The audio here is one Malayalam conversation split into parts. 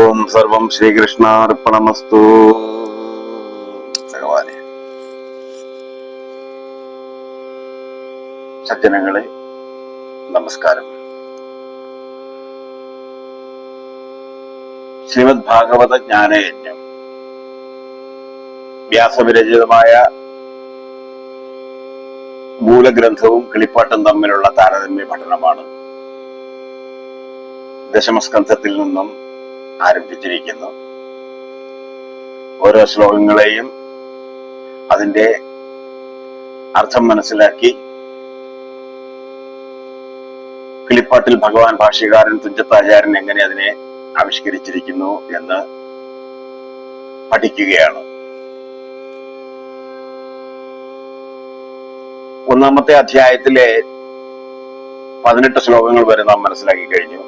ഓം സർവം ശ്രീകൃഷ്ണാർപ്പണമസ്തു. ഭഗവാനെ, സജ്ജനങ്ങളെ നമസ്കാരം. ശ്രീമദ് ഭാഗവത ജ്ഞാനയജ്ഞം വ്യാസവിരചിതമായ മൂലഗ്രന്ഥവും കിളിപ്പാട്ടും തമ്മിലുള്ള താരതമ്യ പഠനമാണ് ദശമസ്കന്ധത്തിൽ നിന്നും ആരംഭിച്ചിരിക്കുന്നു. ഓരോ ശ്ലോകങ്ങളെയും അതിന്റെ അർത്ഥം മനസ്സിലാക്കി കിളിപ്പാട്ടിൽ ഭഗവാൻ ഭാഷ്യകാരൻ തുഞ്ചത്താചാര്യൻ എങ്ങനെ അതിനെ ആവിഷ്കരിച്ചിരിക്കുന്നു എന്ന് പഠിക്കുകയാണ്. ഒന്നാമത്തെ അധ്യായത്തിലെ 18 ശ്ലോകങ്ങൾ വരെ നാം മനസ്സിലാക്കി കഴിഞ്ഞു.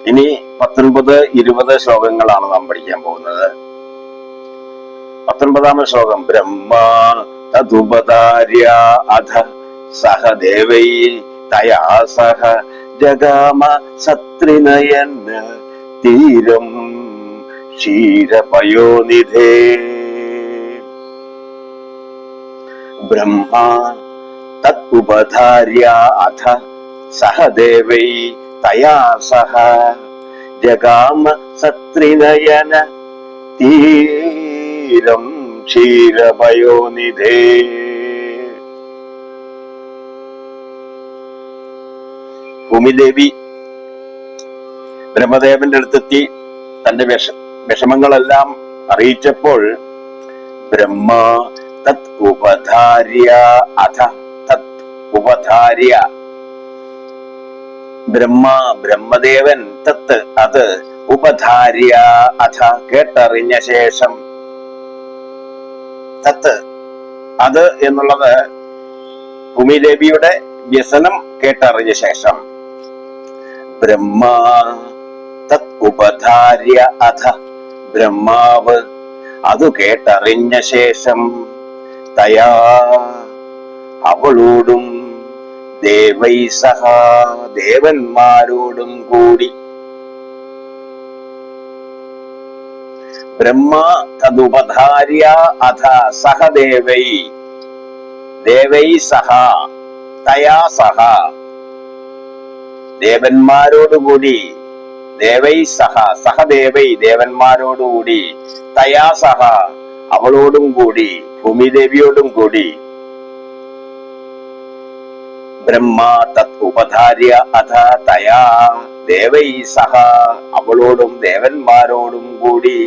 ഇനി 19-20 ശ്ലോകങ്ങളാണ് നാം പഠിക്കാൻ പോകുന്നത്. 19ാമത്തെ ശ്ലോകം ബ്രഹ്മ തദുപദാര്യ അധ സഹ ദേവൈ തയാ സഹ ജഗാമ സത്രിനയൻ തീരം ക്ഷീരപയോനിധേ. ബ്രഹ്മ തദുപദാര്യ അധ സഹ ദേവൈ തയാ സഹ ജഗാമ സത്രിനയന തീരം ക്ഷീരപയോനിധേ. ഭൂമിദേവി ബ്രഹ്മദേവന്റെ അടുത്തെത്തി തന്റെ വിഷമങ്ങളെല്ലാം അറിയിച്ചപ്പോൾ ബ്രഹ്മ തത് ഉപധാര്യ അധ തത് ഉപധാര്യ ബ്രഹ്മദേവൻ തത്ത് അത് ഉപധാര്യ അധ കേട്ടറിഞ്ഞ ശേഷം. തത്ത് അത് എന്നുള്ളത് ഭൂമിദേവിയുടെ വ്യസനം കേട്ടറിഞ്ഞ ശേഷം. ബ്രഹ്മ തത് ഉപധാര്യ അധ ബ്രഹ്മാവ് അത് കേട്ടറിഞ്ഞ ശേഷം തയാ അവളോടും ദേവൈ സഹ ദേവന്മാരോടും കൂടി. ബ്രഹ്മ തദുപധാര്യ അധ സഹ ദേവൈ ദേവൈ സഹ തയാ സഹ ദേവന്മാരോടുകൂടി. ദേവൈ സഹ സഹദേവൈ ദേവന്മാരോടുകൂടി തയാ സഹ അവളോടും കൂടി, ഭൂമിദേവിയോടും കൂടി. ബ്രഹ്മ തത് ഉപധാര്യ അധ തയാ ദേവൈ സഹ അവളോടും ദേവന്മാരോടും കൂടി.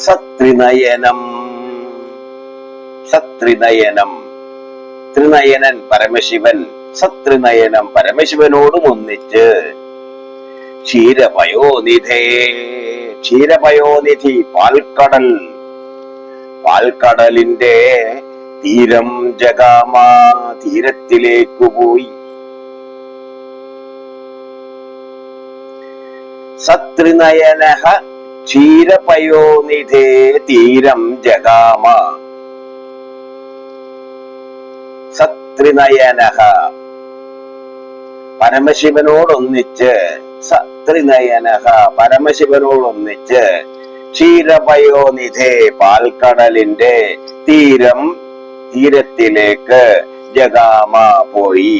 സത്രിനയനം സത്രിനയനം ത്രിനയനൻ പരമശിവൻ, സത്രിനയനം പരമശിവനോടും ഒന്നിച്ച്. ക്ഷീരപയോനിധേ ക്ഷീരപയോനിധി പാൽക്കടൽ, പാൽക്കടലിന്റെ തീരം ജഗാമ തീരത്തിലേക്കു പോയി. സത്രിനയനഃ ക്ഷീരപയോനിധേ തീരം ജഗാമ. സത്രിനയനഃ പരമശിവനോടൊന്നിച്ച്, സത്രിനയനഃ പരമശിവനോടൊന്നിച്ച് ക്ഷീരപയോനിധേ പാൽക്കടലിന്റെ തീരത്തിലേക്ക് ജഗാമ പോയി.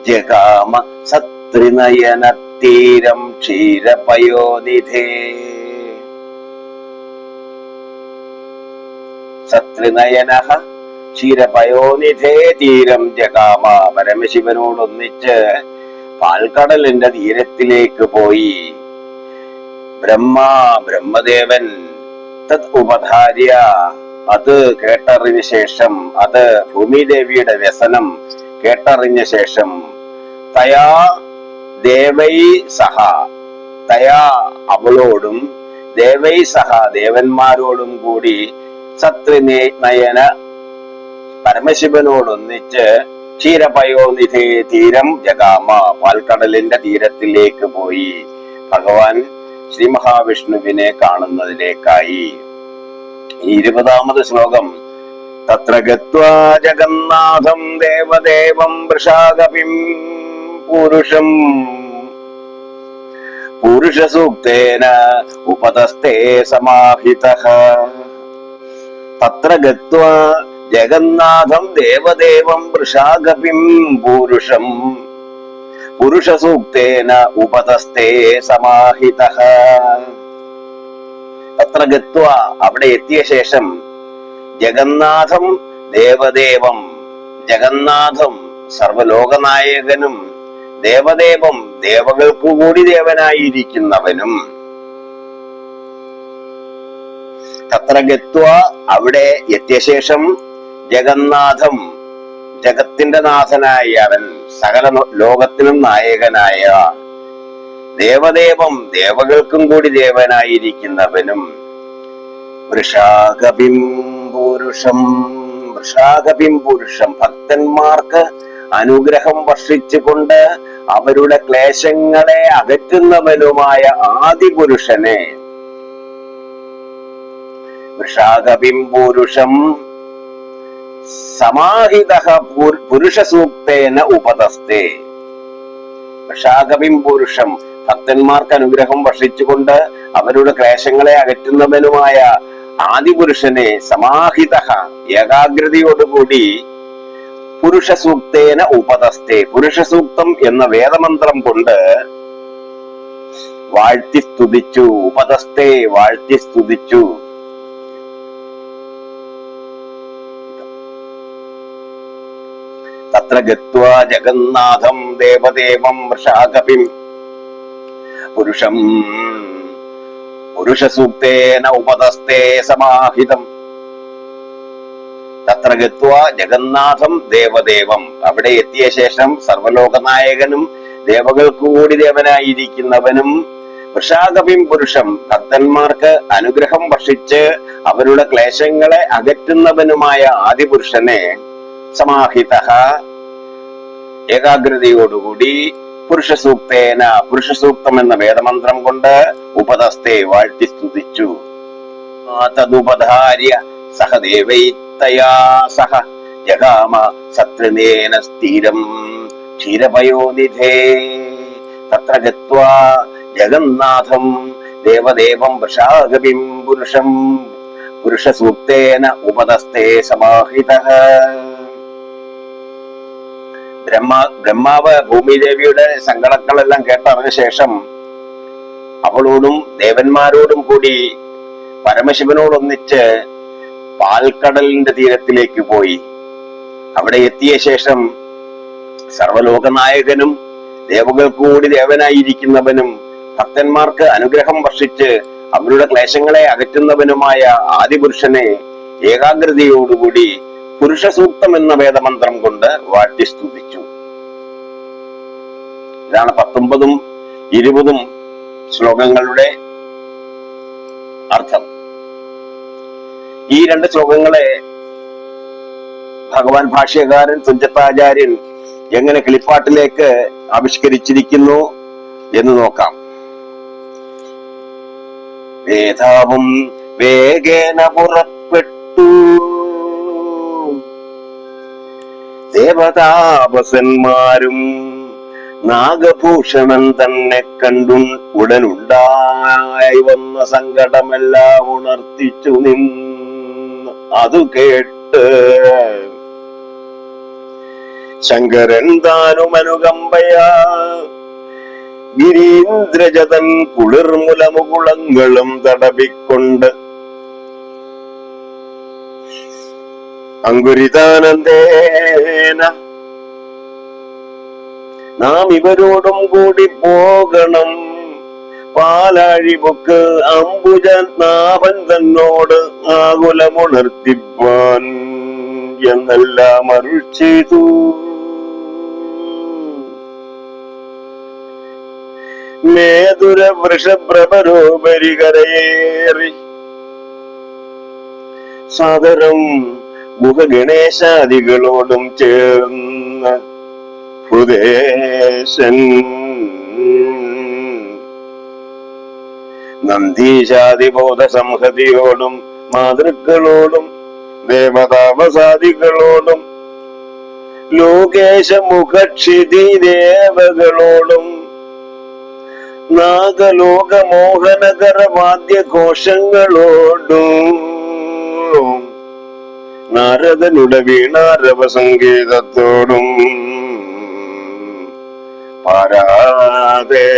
ജഗാമ സത്രിനയന തീരം ക്ഷീരപയോനിധേ. സത്രിനയനഃ ക്ഷീരപയോനിധേ തീരം ജഗാമ പരമശിവനോടൊന്നിച്ച് പാൽക്കടലിന്റെ തീരത്തിലേക്ക് പോയി. ബ്രഹ്മദേവൻ തത് ഉപധാര്യ അത് കേട്ടറിഞ്ഞ ശേഷം, അത് ഭൂമിദേവിയുടെ വ്യസനം കേട്ടറിഞ്ഞ ശേഷം. തയാ ദേവൈ സഹ തയാ അവളോടും ദേവൈ സഹ ദേവന്മാരോടും കൂടി സത്രിനയന പരമശിവനോടൊന്നിച്ച് ക്ഷീരപയോനിധേ തീരം ജഗാമ പാൽക്കടലിന്റെ തീരത്തിലേക്ക് പോയി. ഭഗവാൻ ശ്രീ മഹാവിഷ്ണുവിനെ കാണുന്നതിലേക്കായി. 20ാമത് ശ്ലോകം തത്ര ഗത്വാ ജഗന്നാഥം ദേവദേവം വൃഷാകപിം പുരുഷം പുരുഷസൂക്തേന ഉപതസ്തേ സമാഹിതഃ തത്ര ഗത്വാ ജഗന്നാഥം ദേവദേവം വൃഷാകപിം പുരുഷം പുരുഷസൂക്തേന ഉപതസ്തേ സമാഹിതഃ തത്ര ഗത്വാ അവിടെ എത്തിയ ശേഷം ജഗന്നാഥം ദേവദേവം ജഗന്നാഥം സർവലോകനായകനും ദേവദേവം ദേവകൾക്കു കൂടി ദേവനായിരിക്കുന്നവനും തത്ര ഗത്വാ അവിടെ എത്തിയ ശേഷം ജഗന്നാഥം ജഗത്തിന്റെ നാഥനായ അവൻ സകല ലോകത്തിനും നായകനായ ദേവദേവം ദേവകൾക്കും കൂടി ദേവനായിരിക്കുന്നവനും വൃഷാകപിം പുരുഷം വൃഷാകപിം പുരുഷം ഭക്തന്മാർക്ക് അനുഗ്രഹം വർഷിച്ചുകൊണ്ട് അവരുടെ ക്ലേശങ്ങളെ അകറ്റുന്നവനുമായ ആദിപുരുഷനെ വൃഷാകപിം പുരുഷം സമാഹിതഃ പുരുഷസൂക്തേന ഉപതസ്തേ വൃഷാകപിം പുരുഷം ഭക്തന്മാർക്ക് അനുഗ്രഹം വർഷിച്ചുകൊണ്ട് അവരുടെ ക്ലേശങ്ങളെ അകറ്റുന്നവനുമായ ആദിപുരുഷനെ സമാഹിതഃ ഏകാഗ്രതയോടുകൂടി പുരുഷസൂക്തേന ഉപതസ്തേ പുരുഷസൂക്തം എന്ന വേദമന്ത്രം കൊണ്ട് വാഴ്ത്തി സ്തുതിച്ചു ഉപതസ്തേ വാഴ്ത്തി സ്തുതിച്ചു തത്ര ഗത്വാ ജഗന്നാഥം ദേവദേവം വൃഷാകപിം പുരുഷം പുരുഷസൂക്തേന ഉപതസ്തേ സമാഹിതം തത്ര ഗത്വാ ജഗന്നാഥം ദേവദേവം അവിടെ എത്തിയ ശേഷം സർവലോകനായകനും ദേവകൾക്കു കൂടി ദേവനായിരിക്കുന്നവനും വൃഷാകപിം പുരുഷം ഭക്തന്മാർക്ക് അനുഗ്രഹം വർഷിച്ച് അവരുടെ ക്ലേശങ്ങളെ അകറ്റുന്നവനുമായ ആദിപുരുഷനെ സമാഹിതഃ ഏകാഗ്രതയോടുകൂടി പുരുഷസൂക്തേന പുരുഷസൂക്തം എന്ന വേദമന്ത്രം കൊണ്ട് ഉപതസ്തേ വാഴ്ത്തി സ്തുതിച്ചു തദുപധാര്യ സഹദേവൈത്തയാ സഹ ജഗാമ സത്രിനേന സ്ഥിരം ക്ഷീരപയോനിധേ തത്ര ഗത്വാ ജഗന്നാഥം ദേവദേവം വൃഷാകപിം പുരുഷം പുരുഷസൂക്തേന ഉപതസ്തേ സമാഹിതഃ ബ്രഹ്മാവ് ഭൂമിദേവിയുടെ സങ്കടങ്ങളെല്ലാം കേട്ടറിഞ്ഞ ശേഷം അവളോടും ദേവന്മാരോടും കൂടി പരമശിവനോടൊന്നിച്ച് പാൽക്കടലിന്റെ തീരത്തിലേക്ക് പോയി. അവിടെ എത്തിയ ശേഷം സർവലോകനായകനും ദേവകൾക്ക് കൂടി ദേവനായിരിക്കുന്നവനും ഭക്തന്മാർക്ക് അനുഗ്രഹം വർഷിച്ച് അവരുടെ ക്ലേശങ്ങളെ അകറ്റുന്നവനുമായ ആദിപുരുഷനെ ഏകാഗ്രതയോടുകൂടി പുരുഷസൂക്തം എന്ന വേദമന്ത്രം കൊണ്ട് വാഴ്ത്തി സ്തുതിച്ചു. ഇതാണ് 19ഉം 20ഉം ശ്ലോകങ്ങളുടെ അർത്ഥം. ഈ 2 ശ്ലോകങ്ങളെ ഭഗവാൻ ഭാഷ്യകാരൻ തുഞ്ചത്താചാര്യൻ എങ്ങനെ കിളിപ്പാട്ടിലേക്ക് ആവിഷ്കരിച്ചിരിക്കുന്നു എന്ന് നോക്കാം. വേദാവും വേഗേന പുറപ്പെട്ടു ദേവതാപസന്മാരും നാഗഭൂഷണൻ തന്നെ കണ്ടു ഉടനുണ്ടായി വന്ന സങ്കടമെല്ലാം ഉണർത്തിച്ചു നിന്ന് അതു കേട്ട് ശങ്കരൻ താനും അനുകമ്പയാ ഗിരീന്ദ്രജതൻ കുളിർമുലമുകുളങ്ങളും തടവിക്കൊണ്ട് അങ്കുരിതാനന്ദേന നാം ഇവരോടും കൂടി പോകണം, പാലാഴിപൊക്ക് അംബുജൻ നാഭൻ തന്നോട് ആകുലമുണർത്തിപ്പാൻ എന്നെല്ലാം അരുൾ ചെയ്തു. മേതുര വൃഷഭ്രമരോപരി കരയേറി സാദരം മുഖഗണേശാദികളോടും ചേർന്ന ഹൃദേശൻ നന്ദീശാദിബോധ സംഹതിയോടും മാതൃക്കളോടും ദേവതാപസാദികളോടും ലോകേശമുഖക്ഷിതി ദേവകളോടും നാഗലോക മോഹനകര വാദ്യഘോഷങ്ങളോടും നാരദനുടെ വീണാരവ സംഗീതത്തോടും പാരാതെ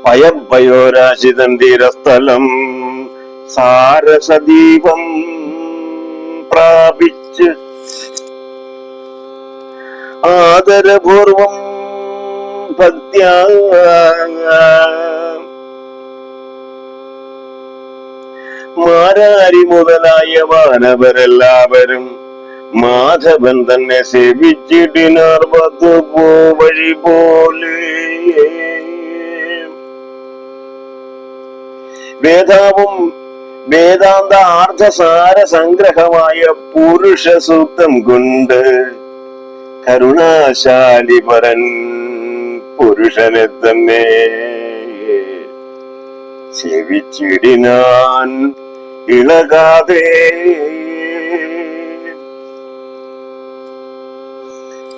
പയപ്പയോരാശിതൻ തീരസ്ഥലം സാരസദീപം പ്രാപിച്ച് ആദരപൂർവം ഭക്ത്യാ മാരാരി മുതലായ വാനവരെല്ലാവരും മാധവൻ തന്നെ സേവിച്ചിടിനാർ വഴി പോലെ. വേദാവും വേദാന്ത ആർദ്ധസാര സംഗ്രഹമായ പുരുഷ സൂക്തം കൊണ്ട് കരുണാശാലി പരൻ പുരുഷനെ തന്നെ സേവിച്ചിടിനാൻ ഇളകാതെ.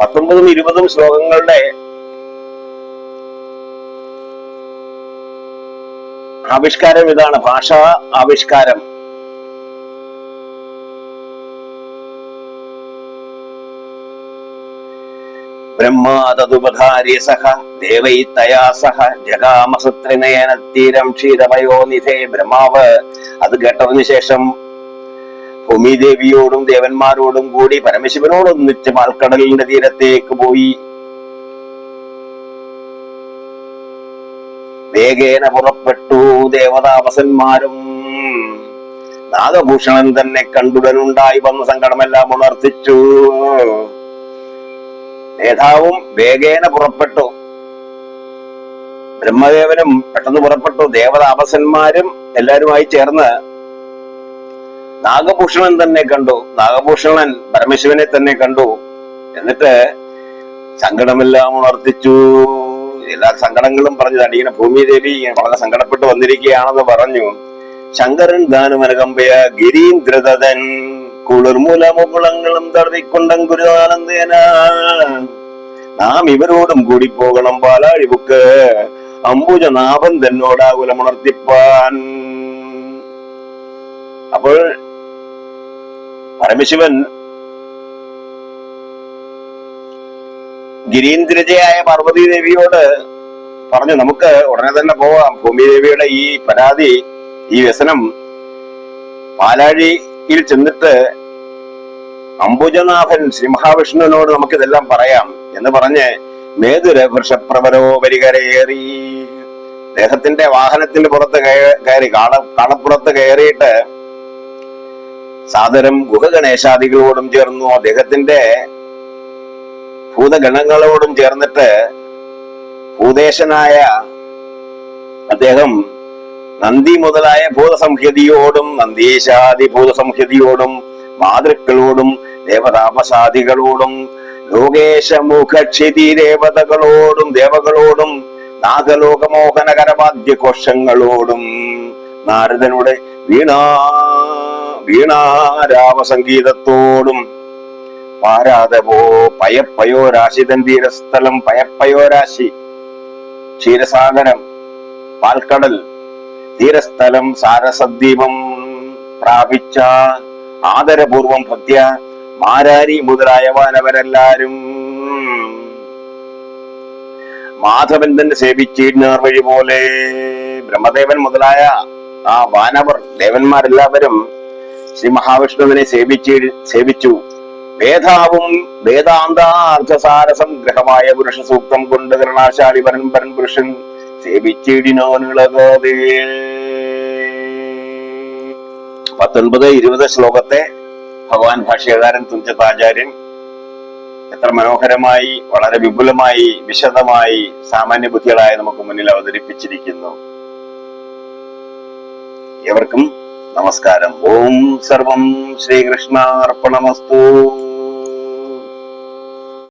19-20 ശ്ലോകങ്ങളുടെ ആവിഷ്കാരം ഇതാണ്, ഭാഷാ ആവിഷ്കാരം. ബ്രഹ്മാതതുപധാര്യ സഹ ദേവൈ തയാ സഹ ജഗാമസത്രിനയനത്തീരം ക്ഷീരപയോനിധേ. ബ്രഹ്മാവ് അത് കേട്ടതിനു ശേഷം ഭൂമിദേവിയോടും ദേവന്മാരോടും കൂടി പരമശിവനോടൊന്നിച്ച് പാൽക്കടലിന്റെ തീരത്തേക്ക് പോയി. വേഗേന പുറപ്പെട്ടു. ദേവതാപസന്മാരും നാഗഭൂഷണൻ തന്നെ കണ്ടുടനുണ്ടായി വന്ന സങ്കടമെല്ലാം ഉണർത്തിച്ചു. നേതാവും വേഗേന പുറപ്പെട്ടു. ബ്രഹ്മദേവനും പെട്ടെന്ന് പുറപ്പെട്ടു. ദേവതാപസന്മാരും എല്ലാരുമായി ചേർന്ന് നാഗഭൂഷണൻ തന്നെ കണ്ടു. നാഗഭൂഷണൻ പരമശിവനെ തന്നെ കണ്ടു. എന്നിട്ട് സങ്കടമെല്ലാം ഉണർത്തിച്ചു. എല്ലാ സങ്കടങ്ങളും പറഞ്ഞു. അടിയന ഭൂമിദേവി വളരെ സങ്കടപ്പെട്ട് വന്നിരിക്കുകയാണെന്ന് പറഞ്ഞു. ശങ്കരൻ ദാനുമനകമ്പയ ഗിരീന്ദ്രദൻ കുളിർമൂലമുകുളങ്ങളും തടവിക്കൊണ്ടം ഗുരുവാനന്ദേന. നാം ഇവരോടും കൂടി പോകണം പാലാഴിബുക്ക് അംബുജനാഭൻ തന്നോടാകുലമുണർത്തിപ്പാൻ. അപ്പോൾ പരമശിവൻ ഗിരീന്ദ്രജയായ പാർവതി ദേവിയോട് പറഞ്ഞു, നമുക്ക് ഉടനെ തന്നെ പോവാം. ഭൂമിദേവിയുടെ ഈ പരാതി, ഈ വ്യസനം പാലാഴിയിൽ ചെന്നിട്ട് അംബുജനാഭൻ ശ്രീ മഹാവിഷ്ണുവിനോട് നമുക്കിതെല്ലാം പറയാം എന്ന് പറഞ്ഞ് മേതുര വൃഷപ്രവരോ വരികരയേറി അദ്ദേഹത്തിന്റെ വാഹനത്തിന്റെ പുറത്ത് കയറി കാളപ്പുറത്ത് കയറിയിട്ട് സാദരം ഗുഹഗണേശാദികളോടും ചേർന്നു. അദ്ദേഹത്തിന്റെ ഭൂതഗണങ്ങളോടും ചേർന്നിട്ട് ഭൂതേശനായ അദ്ദേഹം നന്ദി മുതലായ ഭൂതസംഹ്യതിയോടും നന്ദീശാദി ഭൂതസംഹ്യതിയോടും മാതൃക്കളോടും ദേവതാപസാദികളോടും ലോകേശമുഖക്ഷിതി ദേവതകളോടും ദേവകളോടും നാഗലോകമോഹനകരവാദ്യഘോഷങ്ങളോടും നാരദനുടെ വീണാരാമസംഗീതത്തോടും പാരാതവോ പയപ്പയോരാശിതൻ തീരസ്ഥലം. പയപ്പയോരാശി ക്ഷീരസാഗരം, പാൽക്കടൽ, തീരസ്ഥലം സാരസദ്വീപം പ്രാപിച്ച ആദരപൂർവം ഭക്ത്യ മാരാരി മുതലായ വാനവരെല്ലാരും മാധവൻ തന്നെ സേവിച്ചിരുന്നാർ വഴി പോലെ. ബ്രഹ്മദേവൻ മുതലായ ആ വാനവർ ദേവന്മാരെല്ലാവരും ശ്രീ മഹാവിഷ്ണുവിനെ സേവിച്ചു. വേദാവും വേദാന്താർത്ഥസാരസംഗ്രഹമായ പുരുഷ സൂക്തം കൊണ്ട് കരുണാശാലി പരൻ പുരുഷൻ സേവിച്ചിടിനോനിളകാതെ. 19-20 ശ്ലോകത്തെ ഭഗവാൻ ഭാഷ്യകാരൻ തുഞ്ചത്താചാര്യൻ എത്ര മനോഹരമായി, വളരെ വിപുലമായി, വിശദമായി സാമാന്യ ബുദ്ധികളായി നമുക്ക് മുന്നിൽ അവതരിപ്പിച്ചിരിക്കുന്നു. എവർക്കും നമസ്കാരം. ഓം സർവം ശ്രീകൃഷ്ണാർപ്പണമസ്തു.